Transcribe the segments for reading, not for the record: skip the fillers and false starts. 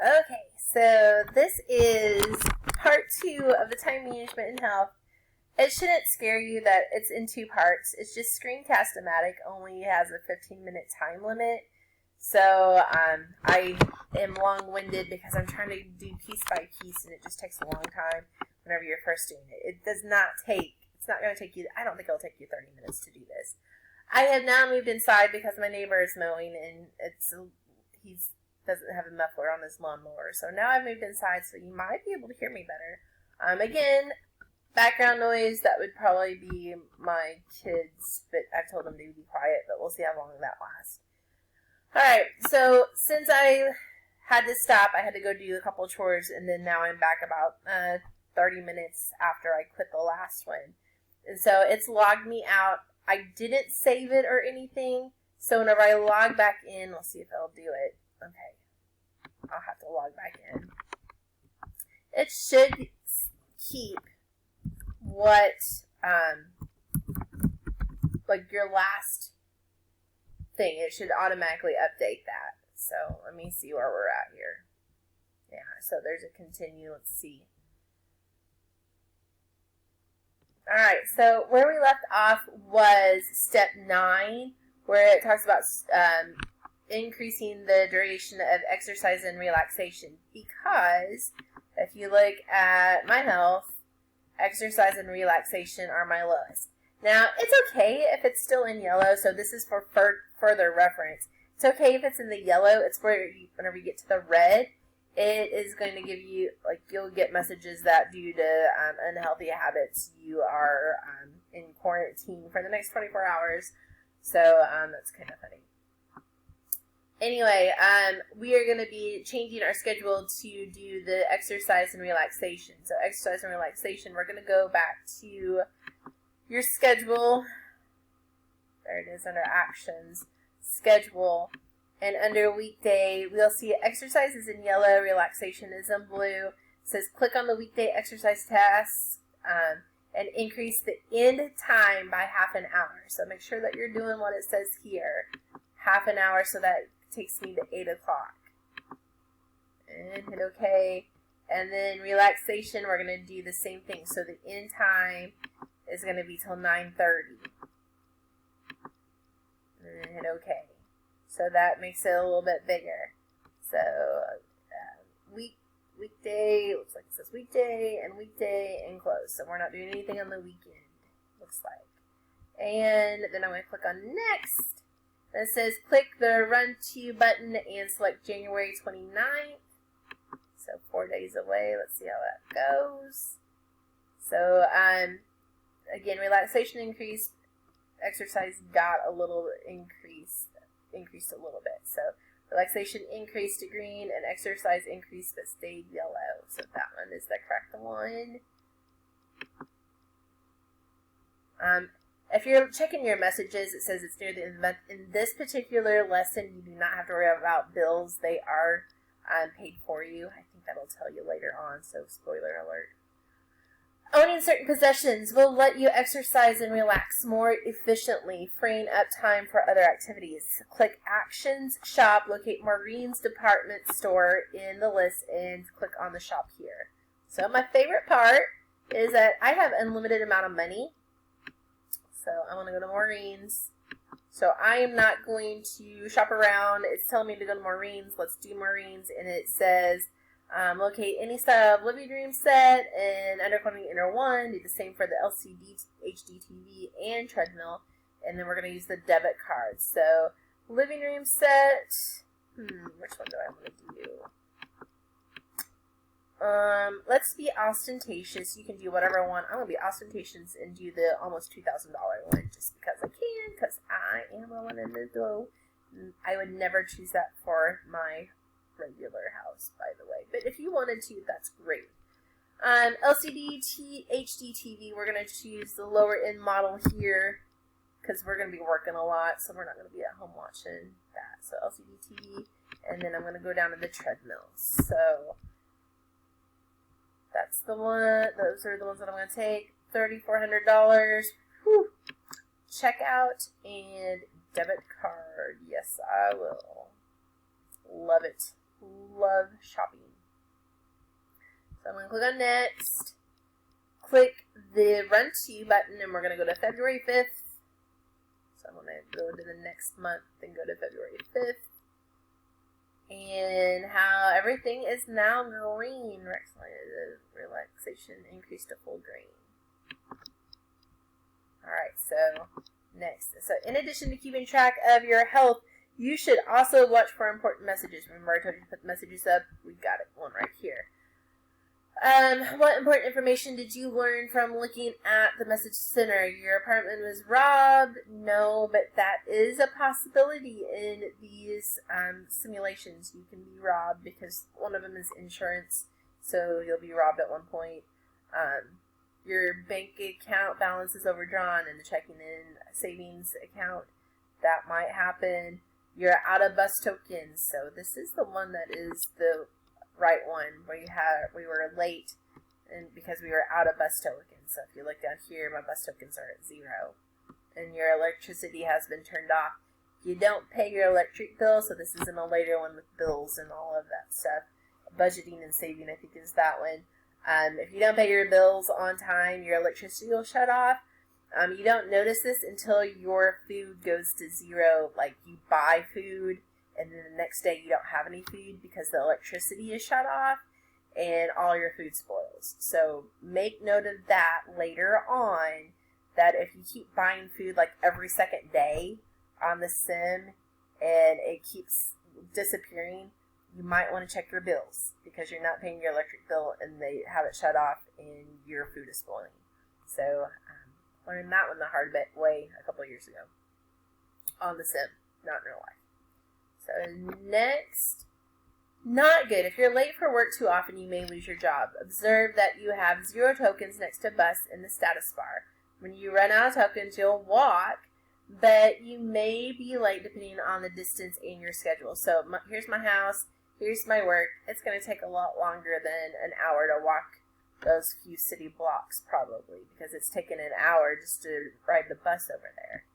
Okay, so this is part 2 of the time management in health. It shouldn't scare you that it's in 2 parts. It's just Screencast-O-Matic only has a 15-minute time limit. So I am long-winded because I'm trying to do piece by piece, and it just takes a long time whenever you're first doing it. It's not going to take you, I don't think it'll take you 30 minutes to do this. I have now moved inside because my neighbor is mowing, and he doesn't have a muffler on his lawnmower. So now I've moved inside, so you might be able to hear me better. Again, background noise, that would probably be my kids, but I've told them to be quiet, but we'll see how long that lasts. Alright, so since I had to stop, I had to go do a couple chores, and then now I'm back about 30 minutes after I quit the last one. And so it's logged me out. I didn't save it or anything, so whenever I log back in, we'll see if it'll do it. Okay, I'll have to log back in. It should keep what, like your last thing. It should automatically update that. So let me see where we're at here. Yeah, so there's a continue. Let's see. Alright, so where we left off was step 9, where it talks about increasing the duration of exercise and relaxation, because if you look at my health, exercise and relaxation are my lowest. Now, it's okay if it's still in yellow, so this is for further reference. It's okay if it's in the yellow. It's where whenever you get to the red, it is going to give you, like, you'll get messages that due to unhealthy habits, you are in quarantine for the next 24 hours. So that's kind of funny. Anyway, we are going to be changing our schedule to do the exercise and relaxation. So exercise and relaxation, we're going to go back to your schedule. There it is under actions, schedule. And under weekday, we'll see exercise is in yellow, relaxation is in blue. It says click on the weekday exercise tasks and increase the end time by half an hour. So make sure that you're doing what it says here. Half an hour, so that takes me to 8 o'clock. And hit OK. And then relaxation, we're going to do the same thing. So the end time is going to be till 9:30. And then hit OK. So that makes it a little bit bigger. So weekday, looks like it says weekday and close. So we're not doing anything on the weekend, looks like. And then I'm going to click on next. And it says click the run to button and select January 29th. So 4 days away. Let's see how that goes. So again, relaxation increased. Exercise got a little increased a little bit. So relaxation increased to green and exercise increased but stayed yellow. So that one is the correct one. If you're checking your messages, it says it's near the end of the month. In this particular lesson, you do not have to worry about bills. They are paid for you. I think that'll tell you later on, so spoiler alert. Owning certain possessions will let you exercise and relax more efficiently, freeing up time for other activities. Click Actions, Shop, locate Maureen's department store in the list, and click on the shop here. So my favorite part is that I have unlimited amount of money. So I want to go to Maureen's. So I am not going to shop around. It's telling me to go to Maureen's. Let's do Maureen's, and it says locate any style of living room set and underquoting inner one. Do the same for the LCD, HD TV, and treadmill. And then we're going to use the debit card. So living room set. Which one do I want to do? Let's be ostentatious. You can do whatever I want. I'm going to be ostentatious and do the almost $2,000 one just because I can, because I am rolling in the dough. I would never choose that for my regular house, by the way. But if you wanted to, that's great. LCD HD TV, we're going to choose the lower end model here because we're going to be working a lot, so we're not going to be at home watching that. So LCD TV, and then I'm going to go down to the treadmills. So that's the one. Those are the ones that I'm going to take. $3,400. Whew. Checkout and debit card. Yes, I will. Love it. love shopping. So I'm going to click on next, click the Run To button, and we're going to go to February 5th. So I'm going to go to the next month and go to February 5th. And how everything is now green. Relaxation increased to full green. Alright, so next. So in addition to keeping track of your health, you should also watch for important messages. Remember I told you to put the messages up? We got it, one right here. What important information did you learn from looking at the message center? Your apartment was robbed? No, but that is a possibility in these simulations. You can be robbed because one of them is insurance, so you'll be robbed at one point. Your bank account balance is overdrawn in the checking in savings account. That might happen. You're out of bus tokens, so this is the one that is the right one where we were late and because we were out of bus tokens. So if you look down here, my bus tokens are at 0 and your electricity has been turned off. You don't pay your electric bill, so this isn't a later one with bills and all of that stuff. Budgeting and saving, I think, is that one. If you don't pay your bills on time, your electricity will shut off. You don't notice this until your food goes to 0, like you buy food and then the next day you don't have any food because the electricity is shut off and all your food spoils. So make note of that later on, that if you keep buying food like every second day on the sim and it keeps disappearing, you might want to check your bills because you're not paying your electric bill and they have it shut off and your food is spoiling. So learned that one the hard way a couple years ago on the sim, not in real life. So next, not good. If you're late for work too often, you may lose your job. Observe that you have 0 tokens next to bus in the status bar. When you run out of tokens, you'll walk, but you may be late depending on the distance in your schedule. So here's my house, here's my work. It's going to take a lot longer than an hour to walk those few city blocks probably, because it's taken an hour just to ride the bus over there.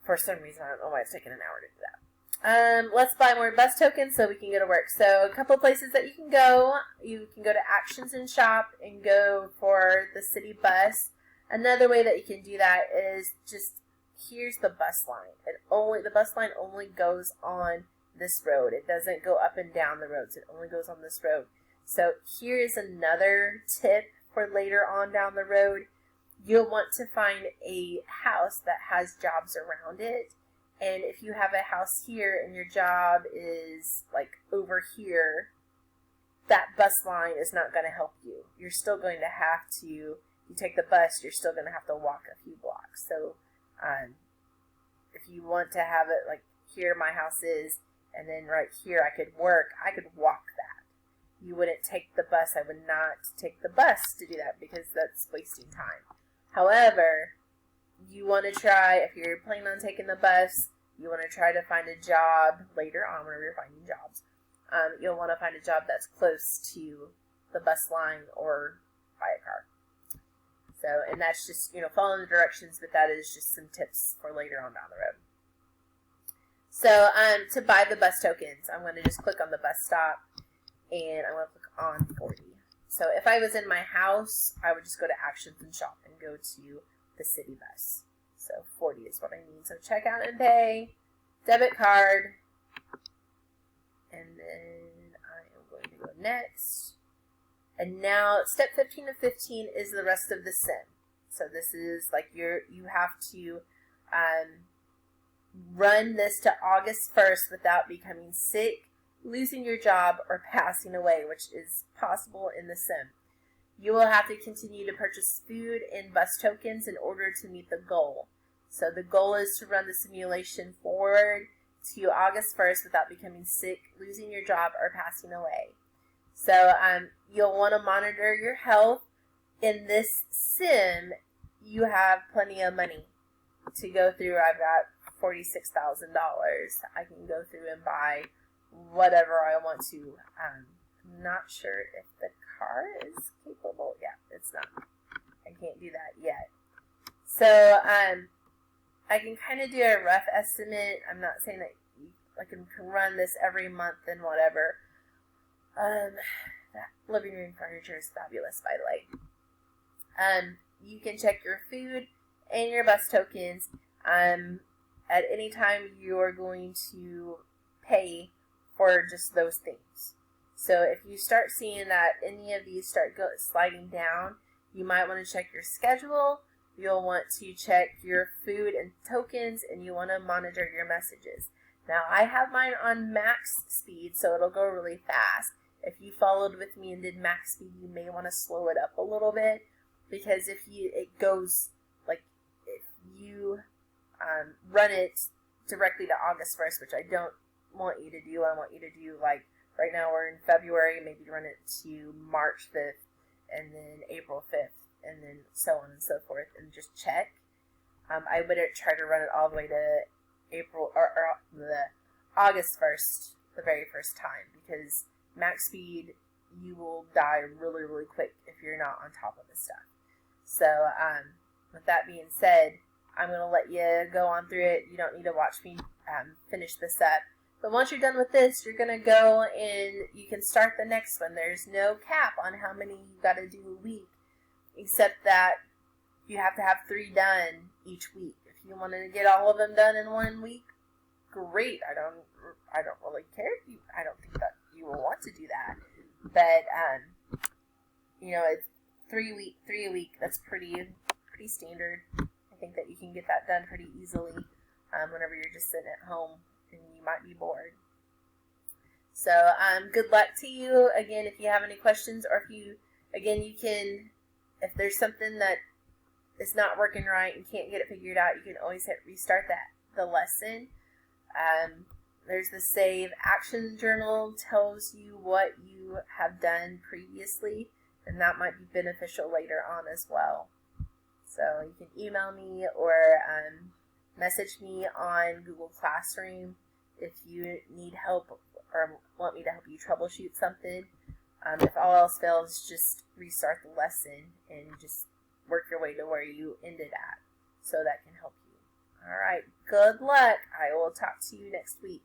For some reason, I don't know why it's taken an hour to do that. Let's buy more bus tokens so we can go to work. So a couple of places that you can go. You can go to Actions and Shop and go for the city bus. Another way that you can do that is just, here's the bus line. The bus line only goes on this road. It doesn't go up and down the roads. It only goes on this road. So here is another tip for later on down the road. You'll want to find a house that has jobs around it. And if you have a house here and your job is like over here, that bus line is not going to help you. You're still going to have to, you take the bus, you're still going to have to walk a few blocks. So if you want to have it like here my house is, and then right here I could work, I could walk that. You wouldn't take the bus. I would not take the bus to do that because that's wasting time. However, you want to try, if you're planning on taking the bus, you want to try to find a job later on whenever you're finding jobs. You'll want to find a job that's close to the bus line or buy a car. So, and that's just, following the directions, but that is just some tips for later on down the road. So, to buy the bus tokens, I'm going to just click on the bus stop and I'm going to click on 40. So if I was in my house, I would just go to Actions and Shop and go to the city bus. So 40 is what I need. So check out and pay, debit card, and then I am going to go next. And now step 15 of 15 is the rest of the sim. So this is like you have to run this to August 1st without becoming sick, losing your job, or passing away, which is possible in the sim. You will have to continue to purchase food and bus tokens in order to meet the goal. So the goal is to run the simulation forward to August 1st without becoming sick, losing your job, or passing away. So you'll want to monitor your health. In this sim, you have plenty of money to go through. I've got $46,000. I can go through and buy whatever I want to. I'm not sure if the car is capable. Yeah, it's not. I can't do that yet. So I can kind of do a rough estimate. I'm not saying that I can run this every month and whatever. That living room furniture is fabulous, by the way. You can check your food and your bus tokens at any time you're going to pay for just those things. So if you start seeing that any of these start sliding down, you might want to check your schedule. You'll want to check your food and tokens, and you want to monitor your messages. Now, I have mine on max speed, so it'll go really fast. If you followed with me and did max speed, you may want to slow it up a little bit, because if it goes, like, if you run it directly to August 1st, which I don't want you to do. I want you to do, like, right now we're in February, maybe run it to March 5th, and then April 5th, and then so on and so forth, and just check. I wouldn't try to run it all the way to April or the August 1st, the very first time, because max speed, you will die really, really quick if you're not on top of this stuff. So, with that being said, I'm going to let you go on through it. You don't need to watch me finish this up. But once you're done with this, you're going to go and you can start the next one. There's no cap on how many you got to do a week, except that you have to have 3 done each week. If you wanted to get all of them done in 1 week, great. I don't really care if you. I don't think that you will want to do that. But it's 3 a week. That's pretty standard. I think that you can get that done pretty easily whenever you're just sitting at home and you might be bored. So good luck to you. Again, if you have any questions, or you can, if there's something that is not working right and can't get it figured out, you can always hit restart the lesson. There's the save action journal, tells you what you have done previously, and that might be beneficial later on as well. So you can email me or message me on Google Classroom if you need help or want me to help you troubleshoot something. If all else fails, just restart the lesson and just work your way to where you ended at, so that can help you. All right, good luck. I will talk to you next week.